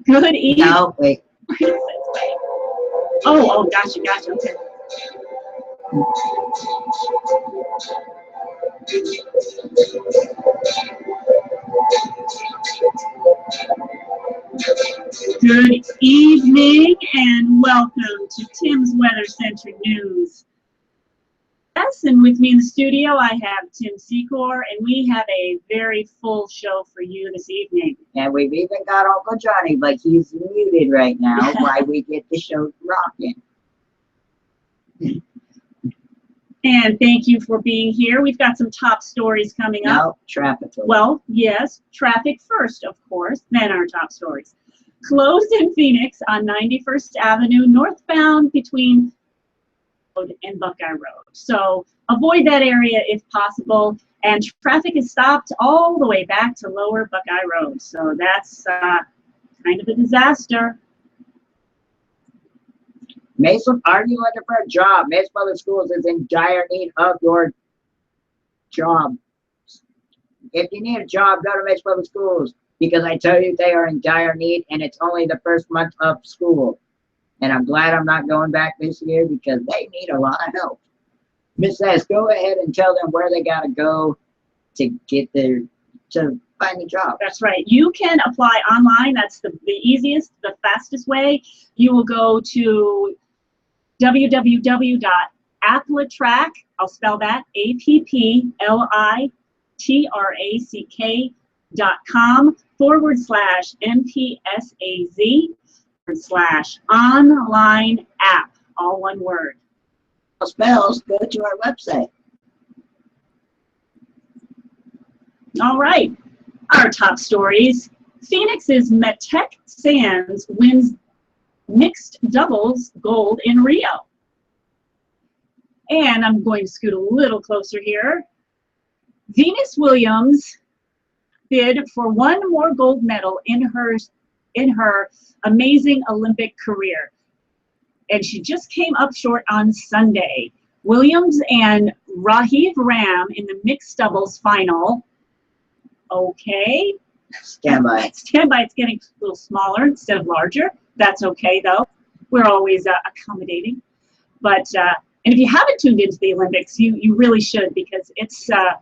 Good evening. No, wait. Oh, gotcha. Okay. Good evening and welcome to Tim's Weather Center News. Yes, and with me in the studio I have Tim Secor, and we have a very full show for you this evening. And we've even got Uncle Johnny, but he's muted right now while we get the show rocking. And thank you for being here. We've got some top stories coming up. No, traffic. Well, yes, traffic first, of course, then our top stories. Closed in Phoenix on 91st Avenue, northbound between Road and Buckeye Road. So avoid that area if possible. And traffic is stopped all the way back to Lower Buckeye Road. So that's kind of a disaster. Mason, are you looking for a job? Mesa Public Schools is in dire need of your job. If you need a job, go to Mesa Public Schools, because I tell you they are in dire need, and it's only the first month of school. And I'm glad I'm not going back this year because they need a lot of help. Miss S, go ahead and tell them where they got to go to get to find a job. That's right. You can apply online. That's the easiest, the fastest way. You will go to www.applitrack, I'll spell that, APPLITRAC.com/MPSAZ/online app, all one word. Spells, go to our website. All right, our top stories. Phoenix's Metec Sands wins mixed doubles gold in Rio. And I'm going to scoot a little closer here. Venus Williams bid for one more gold medal in her amazing Olympic career. And she just came up short on Sunday. Williams and Rajiv Ram in the mixed doubles final. Okay. Stand by. Stand by. It's getting a little smaller instead of larger. That's okay, though. We're always accommodating. But and if you haven't tuned into the Olympics, you really should, because it's a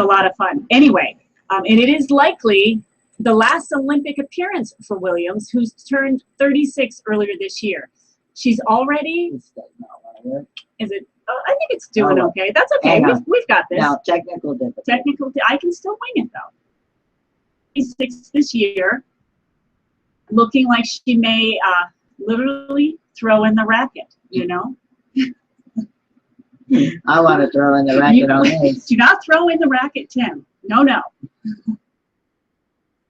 lot of fun. Anyway, and it is likely the last Olympic appearance for Williams, who's turned 36 earlier this year. She's already. Is it? I think it's doing okay. That's okay. We've got this. Now, technical difficulty. I can still wing it, though. 36 this year, looking like she may literally throw in the racket, you know? I want to throw in the racket on this. Do not throw in the racket, Tim. No.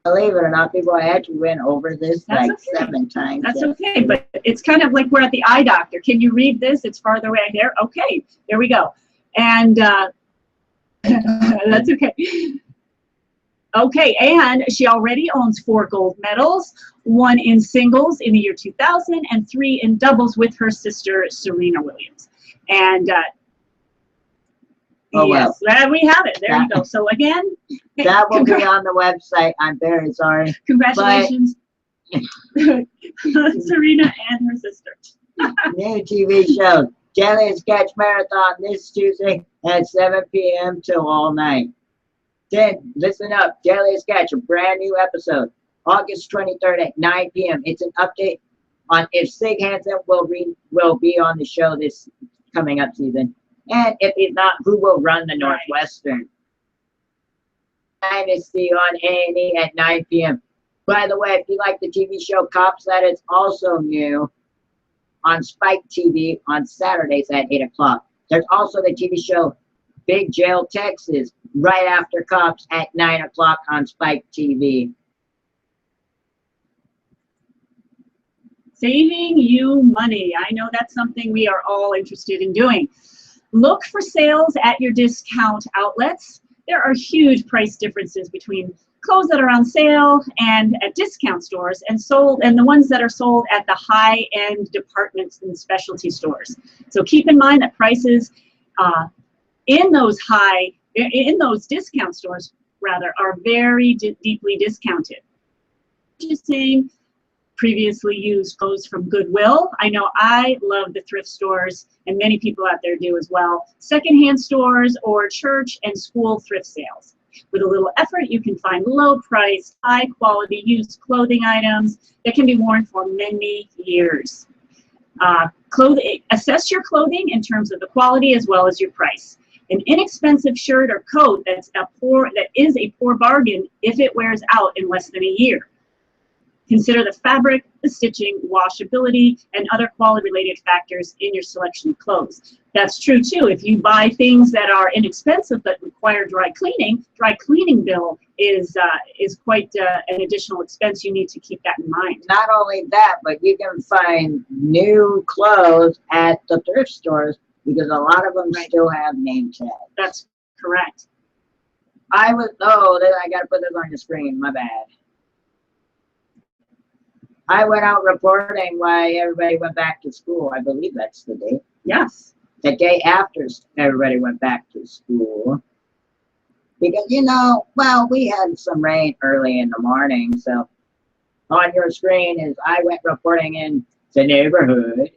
Believe it or not, people, I actually went over this That's like okay. 7 times. That's okay, but it's kind of like we're at the eye doctor. Can you read this? It's farther away here. Okay, there we go. And that's okay. Okay, and she already owns 4 gold medals, 1 in singles in the year 2000 and 3 in doubles with her sister Serena Williams. And yes, well, we have it. There you go. So again, that will be on the website. I'm very sorry. Congratulations, Serena and her sister. New TV show, Jelly and Sketch Marathon, this Tuesday at 7 p.m. till all night. Then, listen up, Jelly and Sketch, a brand new episode, August 23rd at 9 p.m. It's an update on if Sig Hansen will be on the show this coming up season. And if he's not, who will run the Northwestern? Dynasty on A&E at 9 p.m. By the way, if you like the TV show Cops, that is also new on Spike TV on Saturdays at 8 o'clock. There's also the TV show Big Jail Texas right after Cops at 9 o'clock on Spike TV. Saving you money. I know that's something we are all interested in doing. Look for sales at your discount outlets. There are huge price differences between clothes that are on sale and at discount stores and the ones that are sold at the high-end departments and specialty stores. So keep in mind that prices in those discount stores rather are very deeply discounted. purchasing previously used clothes from Goodwill. I know I love the thrift stores, and many people out there do as well. Secondhand stores or church and school thrift sales. With a little effort, you can find low-priced, high-quality used clothing items that can be worn for many years. Assess your clothing in terms of the quality as well as your price. An inexpensive shirt or coat that is a poor bargain if it wears out in less than a year. Consider the fabric, the stitching, washability, and other quality-related factors in your selection of clothes. That's true too. If you buy things that are inexpensive but require dry cleaning bill is quite an additional expense. You need to keep that in mind. Not only that, but you can find new clothes at the thrift stores because a lot of them still have name tags. That's correct. I got to put this on the screen, my bad. I went out reporting why everybody went back to school. I believe that's the day. Yes. The day after everybody went back to school. Because, we had some rain early in the morning. So on your screen is I went reporting in the neighborhood.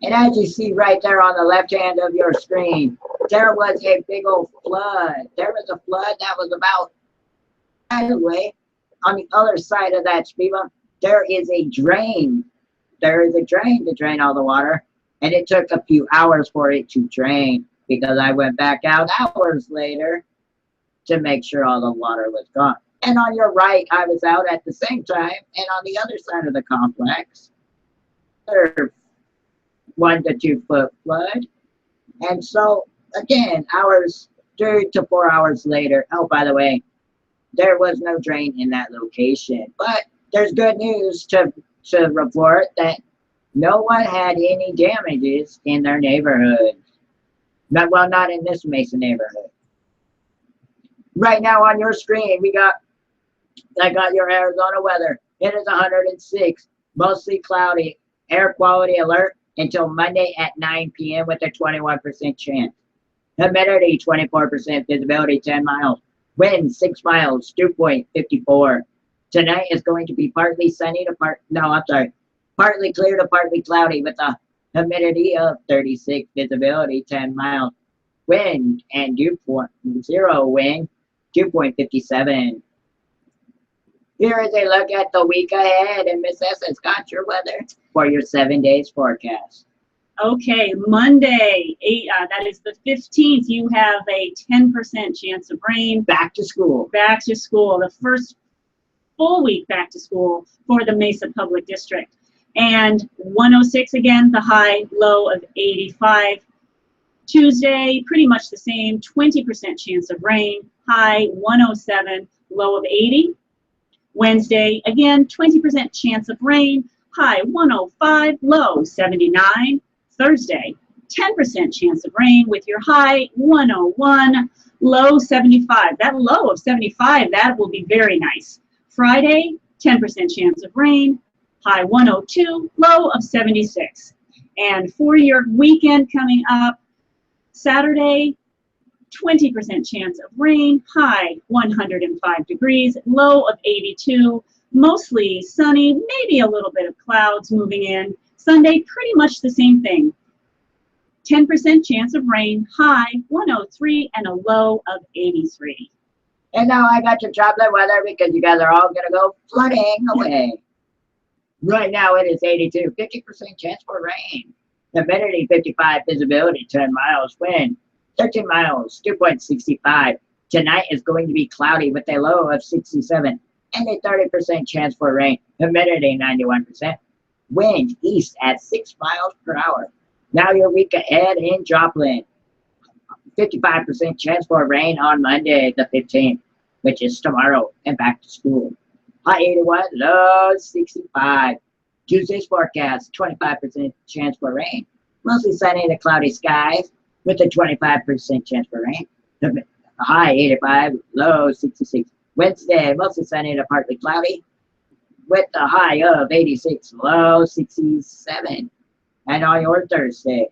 And as you see right there on the left hand of your screen, there was a big old flood. There was a flood that was about, by the way, on the other side of that speed bump, there is a drain. There is a drain to drain all the water. And it took a few hours for it to drain because I went back out hours later to make sure all the water was gone. And on your right, I was out at the same time. And on the other side of the complex, there 1 to 2 foot flood. And so, again, 3 to 4 hours later, oh, by the way, there was no drain in that location. But there's good news to report that no one had any damages in their neighborhood. Not in this Mesa neighborhood. Right now on your screen, I got your Arizona weather. It is 106, mostly cloudy, air quality alert until Monday at 9 p.m. with a 21% chance. Humidity 24%, visibility 10 miles. Wind 6 miles, dew point 54. Tonight is going to be partly sunny to partly clear to partly cloudy with a humidity of 36, visibility 10 miles. Wind and dew point 0 wind, dew point 57. Here is a look at the week ahead, and Miss S has got your weather for your 7 days forecast. Okay, Monday, that is the 15th, you have a 10% chance of rain. Back to school. Back to school, the first full week back to school for the Mesa Public District. And 106 again, the high, low of 85. Tuesday, pretty much the same, 20% chance of rain, high 107, low of 80. Wednesday, again, 20% chance of rain, high 105, low 79. Thursday, 10% chance of rain with your high 101, low 75. That low of 75, that will be very nice. Friday, 10% chance of rain, high 102, low of 76. And for your weekend coming up, Saturday, 20% chance of rain, high 105 degrees, low of 82, mostly sunny, maybe a little bit of clouds moving in. Sunday, pretty much the same thing. 10% chance of rain, high 103 and a low of 83. And now I got your chocolate weather because you guys are all going to go flooding away. Right now it is 82, 50% chance for rain. Humidity 55, visibility 10 miles, wind 13 miles, dew point 65. Tonight is going to be cloudy with a low of 67 and a 30% chance for rain. Humidity 91%. Wind east at 6 miles per hour. Now your week ahead in Joplin. 55% chance for rain on Monday the 15th, which is tomorrow, and back to school. High 81, low 65. Tuesday's forecast, 25% chance for rain. Mostly sunny to cloudy skies with a 25% chance for rain. High 85, low 66. Wednesday, mostly sunny to partly cloudy with a high of 86, low 67. And on your Thursday,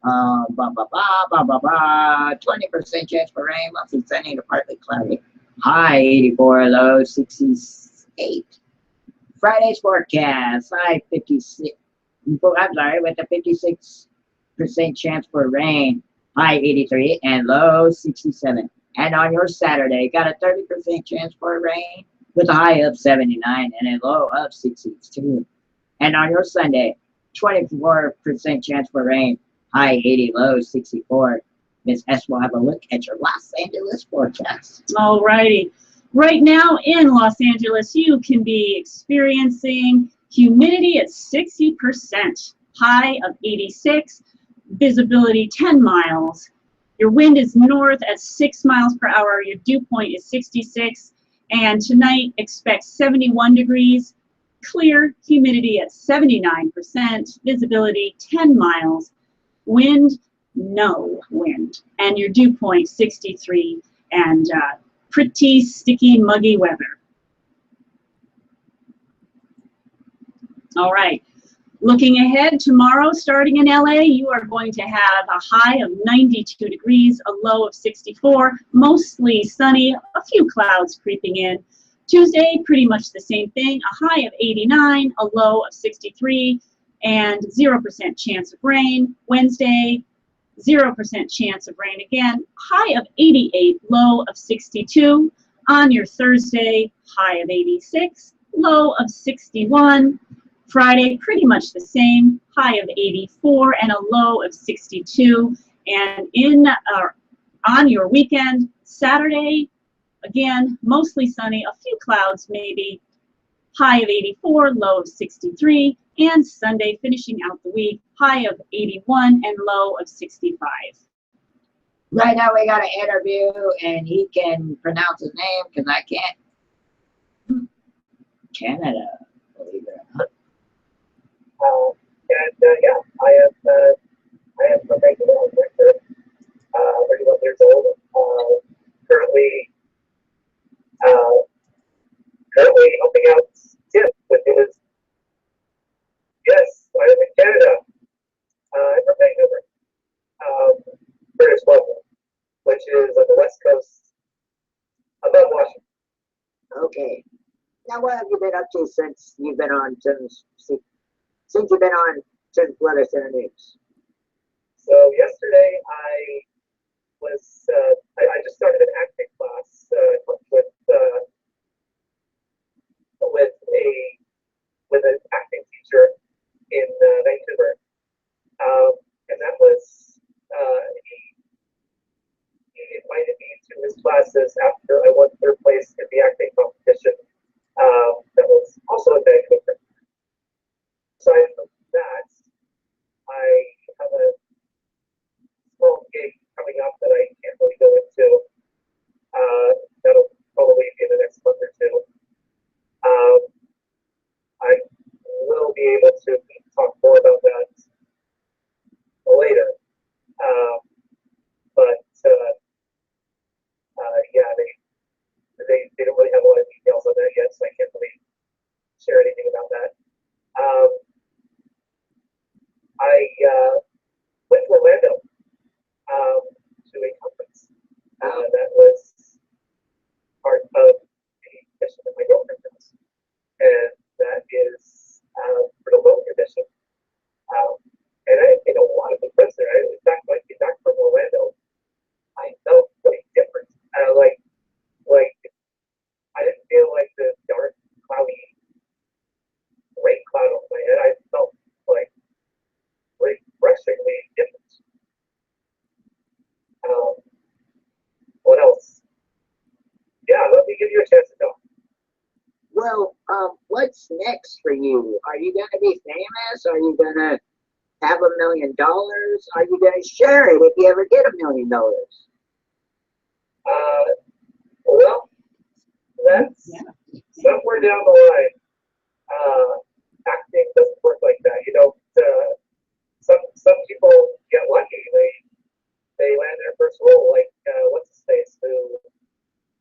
Blah, blah, blah, blah, blah, blah. 20% chance for rain, mostly sunny to partly cloudy. High 84, low 68. Friday's forecast, high 56. I'm sorry, with a 56% chance for rain, high 83 and low 67. And on your Saturday, got a 30% chance for rain with a high of 79 and a low of 62. And on your Sunday, 24% chance for rain, high 80, low 64. Miss S will have a look at your Los Angeles forecast. All righty. Right now in Los Angeles, you can be experiencing humidity at 60%, high of 86, visibility 10 miles. Your wind is north at 6 miles per hour. Your dew point is 66. And tonight, expect 71 degrees, clear, humidity at 79%, visibility 10 miles, wind, no wind, and your dew point 63, and pretty sticky, muggy weather. All right. Looking ahead, tomorrow, starting in LA, you are going to have a high of 92 degrees, a low of 64, mostly sunny, a few clouds creeping in. Tuesday, pretty much the same thing, a high of 89, a low of 63, and 0% chance of rain. Wednesday, 0% chance of rain again, high of 88, low of 62. On your Thursday, high of 86, low of 61. Friday, pretty much the same, high of 84 and a low of 62. And on your weekend, Saturday, again, mostly sunny, a few clouds maybe, high of 84, low of 63. And Sunday, finishing out the week, high of 81 and low of 65. Right now we got an interview and he can pronounce his name because I can't. Canada, believe it or not. Yeah, I am a regular director, 31 years old, currently helping out Tim with his, yes, I am in Canada, I'm from Vancouver, British Columbia, which is on the west coast above Washington. Okay. Now what have you been up to since you've been on Tim's Weather Center News? So yesterday I just started an acting class with an acting teacher in Vancouver, and that was he invited me to his classes after I won third place in the acting competition that was also in Vancouver. Aside from that, I have a small gig coming up that I can't really go into. That'll probably be in the next month or two. I will be able to talk more about that later. But yeah, they don't really have a lot of details on that yet, so I can't really share anything about that. I went to Orlando to a conference that was part of the mission that my girlfriend does, and that is for the loan edition. And I made a lot of good friends there. In fact, when I came back from Orlando, I felt really different. Like I didn't feel like the dark, cloudy rain cloud over my head. I felt like refreshingly different. What else? Yeah, let me give you a chance to talk. Well, what's next for you? Are you gonna be famous? Are you gonna have $1 million? Are you gonna share it if you ever get $1 million? Well, that's somewhere down the line. Acting doesn't work like that. You know, some people get lucky. They land their first role, like what's his face, who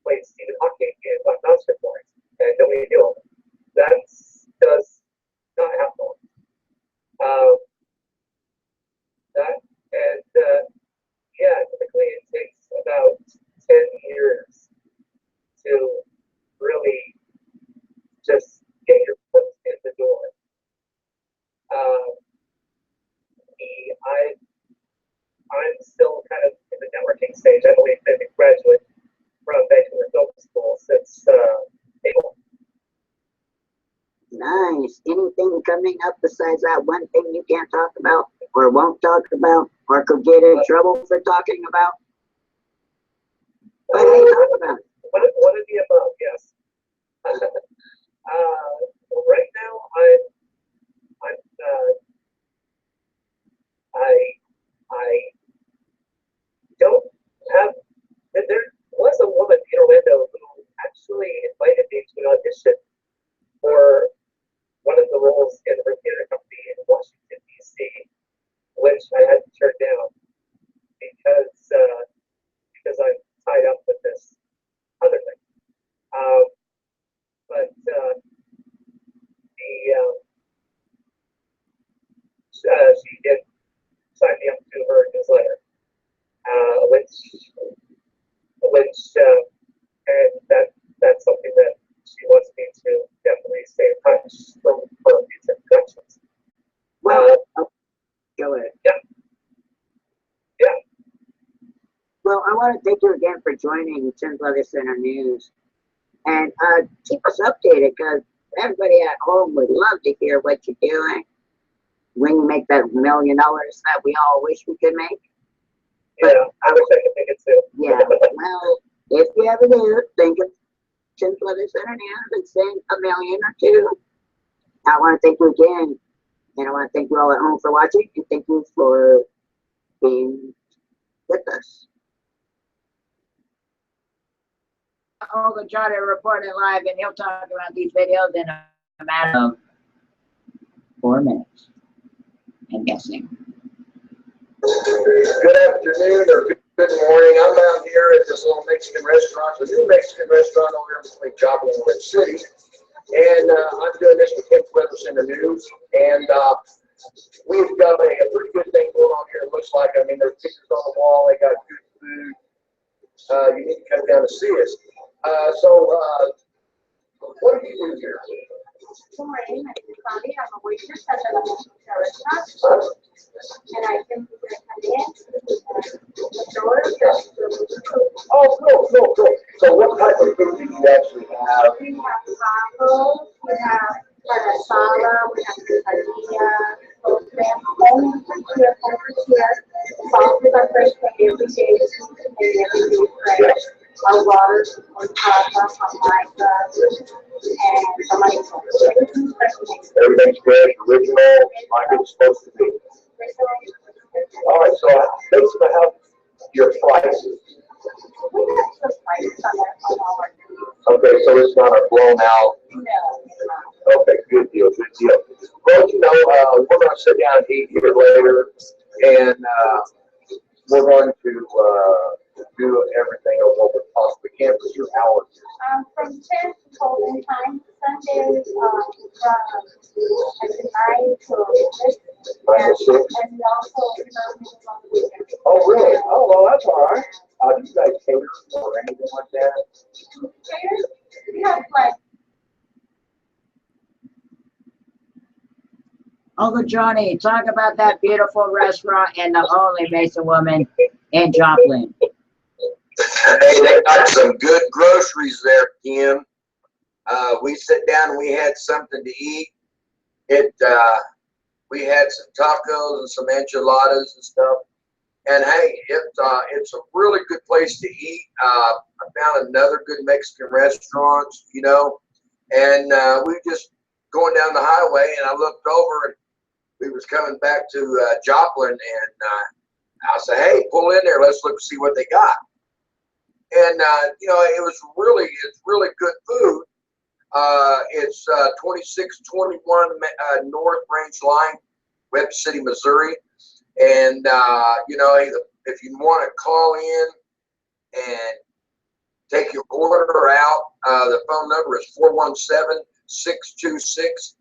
played Stephen Hawking in Black Monster Report, and nobody knew him. That does not happen. That and stage. I believe they've been graduate from Vancouver Film School since April. Nice. Anything coming up besides that one thing you can't talk about, or won't talk about, or could get in trouble for talking about? What do you talk about? One of the above, yes. Well, right now, I don't have. There was a woman in Orlando who actually invited me to an audition for one of the roles in her theater company in Washington, D.C., which I had to turn down because I'm tied up with this other thing. But she did sign me up to her newsletter, and that's something that she wants me to definitely stay in touch for future productions. Well, go ahead. Yeah. Well, I want to thank you again for joining Tim's Leather Center News. And keep us updated, because everybody at home would love to hear what you're doing when you make that $1 million that we all wish we could make. Yeah, I wish I could make it too. Yeah, well, if you ever do, think of Tim's Leather Center News and send $1 million or two. I want to thank you again. And I want to thank you all at home for watching, and thank you for being with us. Olga Johnny reporting live, and he'll talk about these videos in a matter of 4 minutes. I'm guessing. Good afternoon or good morning. I'm down here at this little Mexican restaurant, the new Mexican restaurant over here between Joplin and Red City. And I'm doing this with Tim's Leather Center News. And we've got a pretty good thing going on here, it looks like. I mean, there's pictures on the wall, they got good food. You need to come down to see us. What do you do here? Good morning, my name is Bobby. I'm a waitress at the Mexican restaurant. And I can come in and order. Oh, cool. So what type of food do you actually have? We have tacos, we have carne asada, we have quesadilla, home here, sauce with our fresh every day, and every day fresh. Our water, our pasta, Jamaica, and Jamaica. Everything's fresh. Everything's fresh, original, like it's supposed to be. All right, so basically how your prices. We have some prices on our food. Okay, so it's not a blown out. No, it's not. Okay, good deal. Well, we're going to sit down and eat here later, and we're going to do everything of what we possibly can for your hours. From 10 to golden time, Sundays, at 9 to 6. And we also serve on the weekends. Oh, really? Oh, well, that's all right. Do you guys cater or anything like that? We have like Uncle Johnny, talk about that beautiful restaurant and the Holy Mesa woman in Joplin. Hey, they got some good groceries there, Kim. We sat down and we had something to eat. We had some tacos and some enchiladas and stuff. And hey, it's a really good place to eat. I found another good Mexican restaurant, and we were just going down the highway, and I looked over and we was coming back to Joplin, and I said, hey, pull in there, let's look and see what they got. And it's really good food. It's 2621 North Range Line, Webb City, Missouri. And if you want to call in and take your order out, the phone number is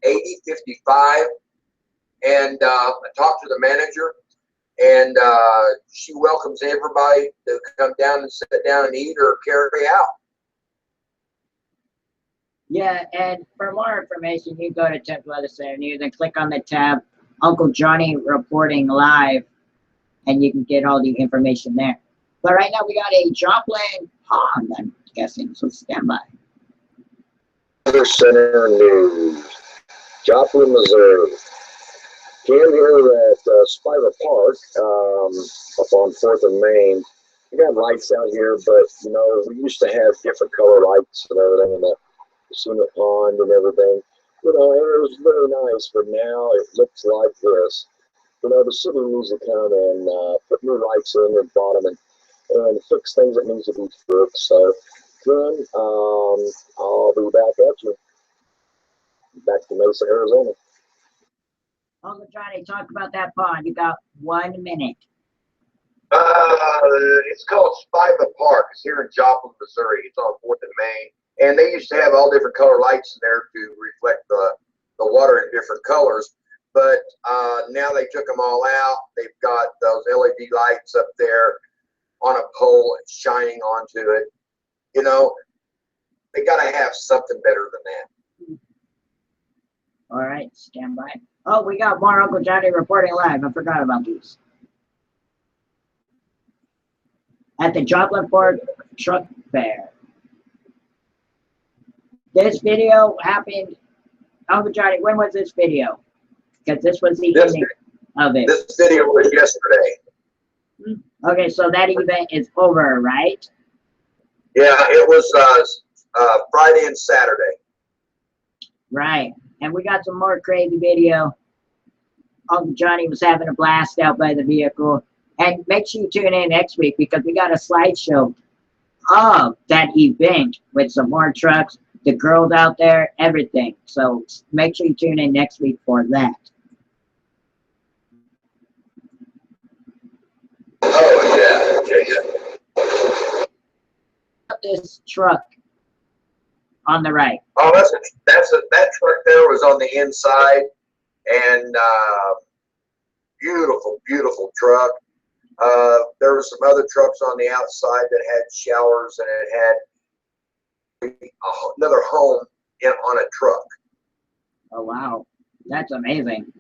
417-626-8055. And talk to the manager, and she welcomes everybody to come down and sit down and eat or carry out. Yeah, and for more information, you go to Tim's Leather Center News and click on the tab Uncle Johnny Reporting Live, and you can get all the information there. But right now we got a Joplin Pond, I'm guessing, so stand by. Weather Center News, Joplin, Missouri. Came here at Spider Park, up on 4th and Main. We got lights out here, but you know, we used to have different color lights and everything in the swimming pond and everything. You know, and it was very nice, but now it looks like this. You know, the city needs to come and put new lights in the bottom and fix things that needs to be fixed. So, Ken, I'll be back at you. Back to Mesa, Arizona. Uncle Johnny, talk about that pond. You got 1 minute. It's called Spiva Park. It's here in Joplin, Missouri. It's on 4th and Main. And they used to have all different color lights in there to reflect the water in different colors. But now they took them all out. They've got those LED lights up there on a pole and shining onto it. You know, they got to have something better than that. All right, stand by. Oh, we got more Uncle Johnny reporting live. I forgot about these. At the Joplin Ford Truck Fair. This video happened, Uncle Johnny, when was this video? Because this was the ending of it. This video was yesterday. Okay, so that event is over, right? Yeah, it was Friday and Saturday. Right. And we got some more crazy video. Uncle Johnny was having a blast out by the vehicle. And make sure you tune in next week because we got a slideshow of that event with some more trucks, the girls out there, everything. So make sure you tune in next week for that. Oh, yeah. This truck on the right. Oh, that truck there was on the inside, and beautiful, beautiful truck. There were some other trucks on the outside that had showers, and it had another home on a truck. Oh, wow. That's amazing.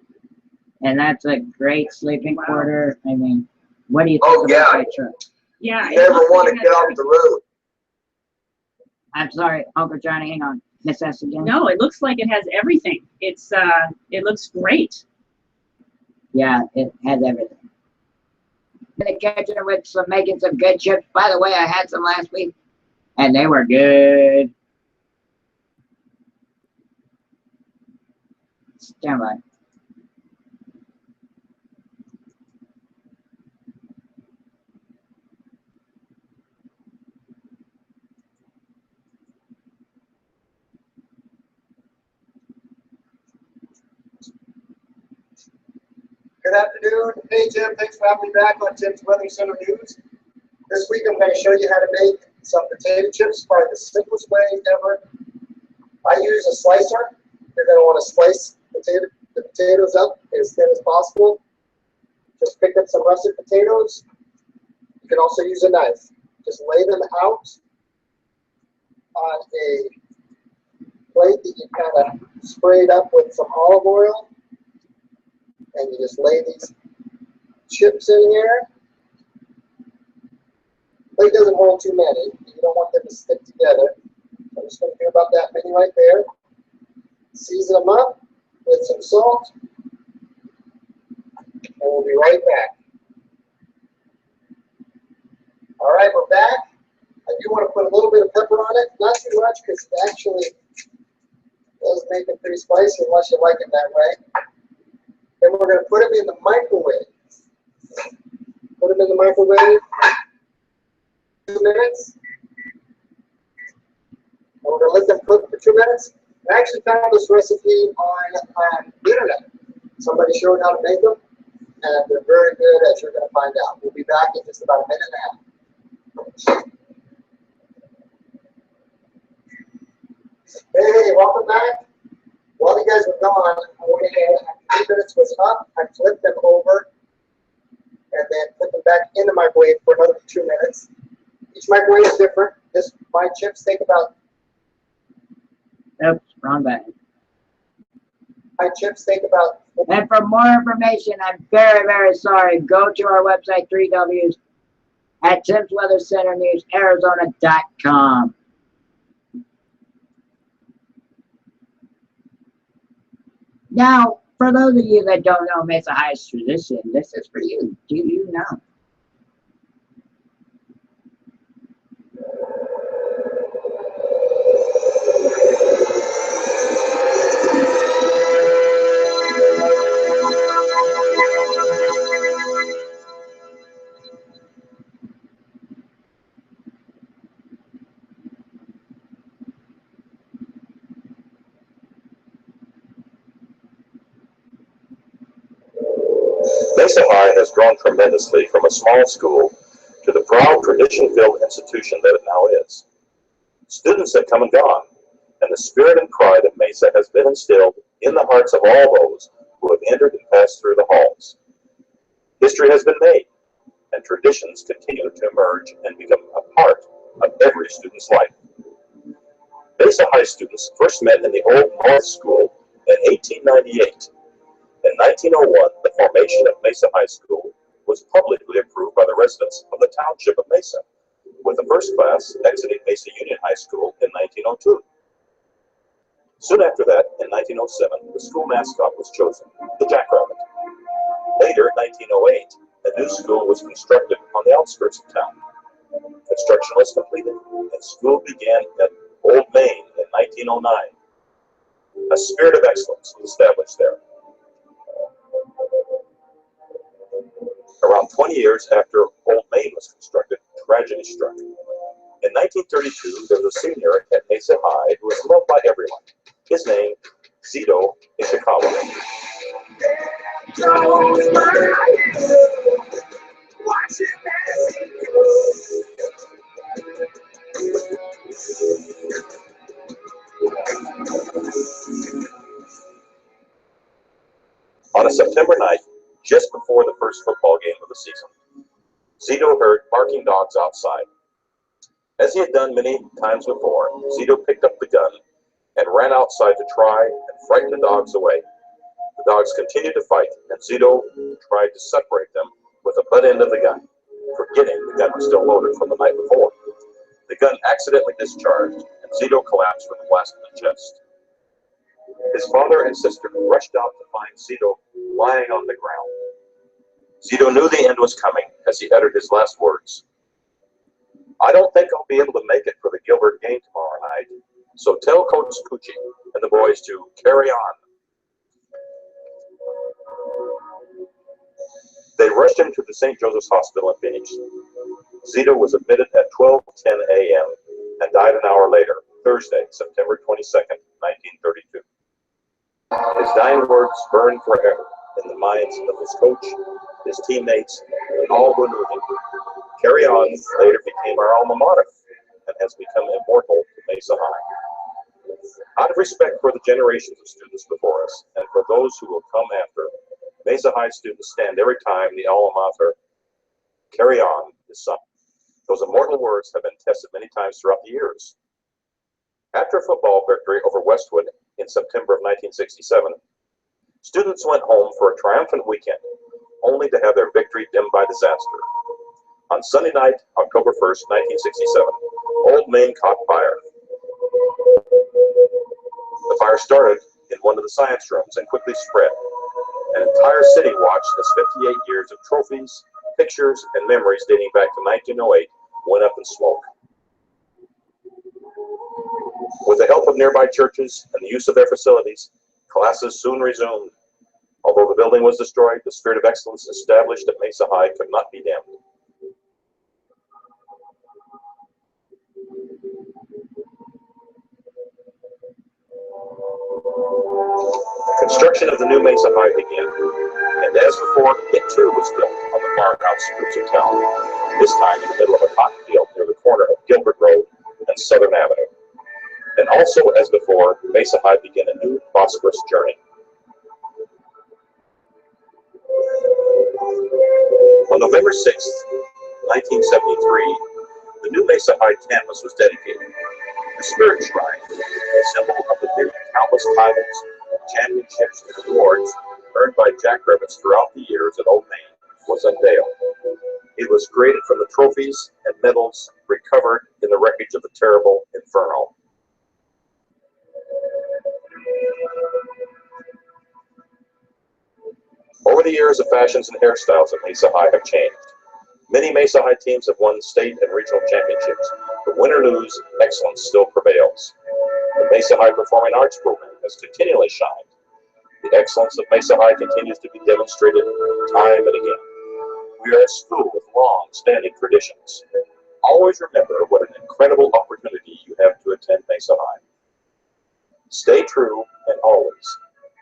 And that's a great sleeping quarter. I mean, what do you think about that truck? Yeah. You never want to get off the road. I'm sorry, Uncle Johnny, hang on. Miss S again? No, it looks like it has everything. It's it looks great. Yeah, it has everything. In the kitchen with making some good chips. By the way, I had some last week, and they were good. Stand by. Good afternoon. Hey, Tim. Thanks for having me back on Tim's Weather Center News. This week, I'm going to show you how to make some potato chips, probably the simplest way ever. I use a slicer. You're going to want to slice the potatoes up as thin as possible. Just pick up some russet potatoes. You can also use a knife. Just lay them out on a plate that you kind of sprayed up with some olive oil. And you just lay these chips in here. Plate doesn't hold too many. You don't want them to stick together. I'm just going to do about that many right there. Season them up with some salt. And we'll be right back. All right, we're back. I do want to put a little bit of pepper on it. Not too much because it actually does make it pretty spicy unless you like it that way. Then we're going to put them in the microwave. Put them in the microwave 2 minutes. And we're going to let them cook for 2 minutes. I actually found this recipe on the internet. Somebody showed how to make them, and they're very good, as you're going to find out. We'll be back in just about a minute and a half. Hey, welcome back. While you guys were gone, I went ahead, after 2 minutes was up, I flipped them over and then put them back in the microwave for another 2 minutes. Each microwave is different. My chips take about... Oops, wrong button. My chips take about... And for more information, I'm very, very sorry. Go to our website, 3Ws, at TimsWeatherCenterNewsArizona.com. Now, for those of you that don't know Mesa High's tradition, this is for you. Do you know? Mesa High has grown tremendously from a small school to the proud tradition-filled institution that it now is. Students have come and gone, and the spirit and pride of Mesa has been instilled in the hearts of all those who have entered and passed through the halls. History has been made, and traditions continue to emerge and become a part of every student's life. Mesa High students first met in the Old North School in 1898. In 1901, the formation of Mesa High School was publicly approved by the residents of the township of Mesa, with the first class exiting Mesa Union High School in 1902. Soon after that, in 1907, the school mascot was chosen, the Jackrabbit. Later, in 1908, a new school was constructed on the outskirts of town. Construction was completed, and school began at Old Main in 1909. A spirit of excellence was established there. Around 20 years after Old Main was constructed, tragedy struck. In 1932, there was a senior at Mesa High who was loved by everyone. His name, Zito Ishikawa. On a September night, just before the first football game of the season, Zito heard barking dogs outside. As he had done many times before, Zito picked up the gun and ran outside to try and frighten the dogs away. The dogs continued to fight, and Zito tried to separate them with the butt end of the gun, forgetting the gun was still loaded from the night before. The gun accidentally discharged, and Zito collapsed with a blast in the chest. His father and sister rushed out to find Zito lying on the ground. Zito knew the end was coming as he uttered his last words. "I don't think I'll be able to make it for the Gilbert game tomorrow night, so tell Coach Pucci and the boys to carry on." They rushed him to the St. Joseph's Hospital in Phoenix. Zito was admitted at 12:10 a.m. and died an hour later, Thursday, September 22nd, 1932. His dying words burned forever in the minds of his coach, his teammates, and all who knew him. Carry On later became our alma mater and has become immortal to Mesa High. Out of respect for the generations of students before us and for those who will come after, Mesa High students stand every time the alma mater, Carry On, is sung. Those immortal words have been tested many times throughout the years. After a football victory over Westwood in September of 1967, students went home for a triumphant weekend, only to have their victory dimmed by disaster. On Sunday night, October 1st, 1967, Old Main caught fire. The fire started in one of the science rooms and quickly spread. An entire city watched as 58 years of trophies, pictures, and memories dating back to 1908 went up in smoke. With the help of nearby churches and the use of their facilities, classes soon resumed. Although the building was destroyed, the spirit of excellence established at Mesa High could not be dimmed. Construction of the new Mesa High began, and as before, it too was built on the far outskirts of town, this time in the middle of a cotton field near the corner of Gilbert Road and Southern Avenue. And also, as before, Mesa High began a new prosperous journey. On November 6th, 1973, the new Mesa High campus was dedicated. The Spirit Shrine, a symbol of the many countless titles, championships, and awards earned by Jackrabbits throughout the years at Old Main, was unveiled. It was created from the trophies and medals recovered in the wreckage of the terrible Inferno. Over the years, the fashions and hairstyles at Mesa High have changed. Many Mesa High teams have won state and regional championships, but win or lose, excellence still prevails. The Mesa High Performing Arts program has continually shined. The excellence of Mesa High continues to be demonstrated time and again. We are a school with long-standing traditions. Always remember what an incredible opportunity you have to attend Mesa High. Stay true and always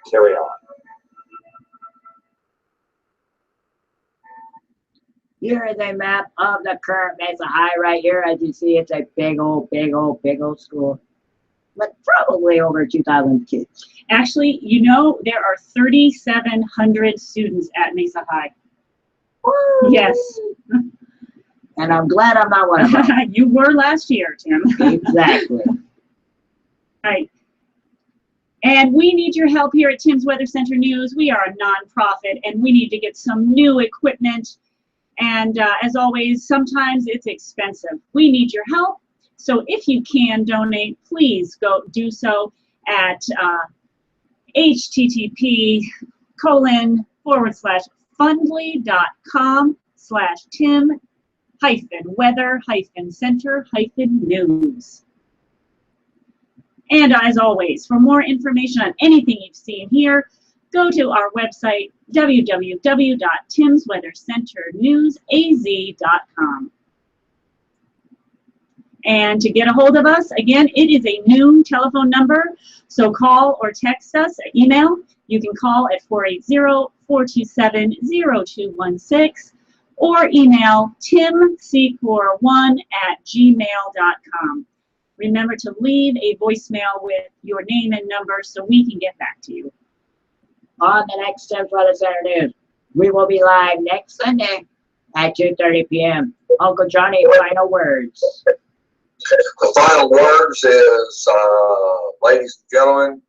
carry on. Here is a map of the current Mesa High right here. As you see, it's a big old school. But probably over 2,000 kids. Actually, you know, there are 3,700 students at Mesa High. Woo! Yes. And I'm glad I'm not one of them. You were last year, Tim. Exactly. Right. And we need your help here at Tim's Weather Center News. We are a nonprofit, and we need to get some new equipment. And as always, sometimes it's expensive. We need your help. So if you can donate, please go do so at http://fundly.com/Tim-Weather-Center-News. And as always, for more information on anything you've seen here, go to our website, www.timsweathercenternewsaz.com. And to get a hold of us, again, it is a new telephone number, so call or text us, email. You can call at 480-427-0216 or email timc41@gmail.com. Remember to leave a voicemail with your name and number so we can get back to you. On the next Tim's Weather Center News, we will be live next Sunday at 2:30 p.m. Uncle Johnny, final words. The final words is, ladies and gentlemen,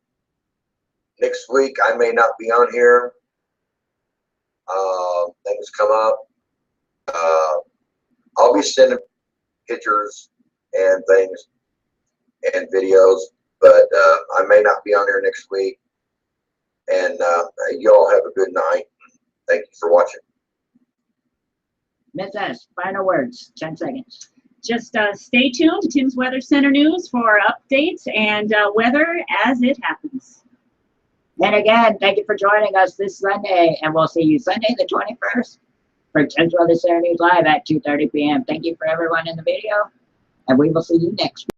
next week I may not be on here. Things come up. I'll be sending pictures and things and videos, but I may not be on here next week. And you all have a good night. Thank you for watching. Miss S, final words, 10 seconds. Just stay tuned to Tim's Weather Center News for updates and weather as it happens. And again, thank you for joining us this Sunday, and we'll see you Sunday the 21st for Tim's Weather Center News Live at 2:30 p.m. Thank you for everyone in the video, and we will see you next week.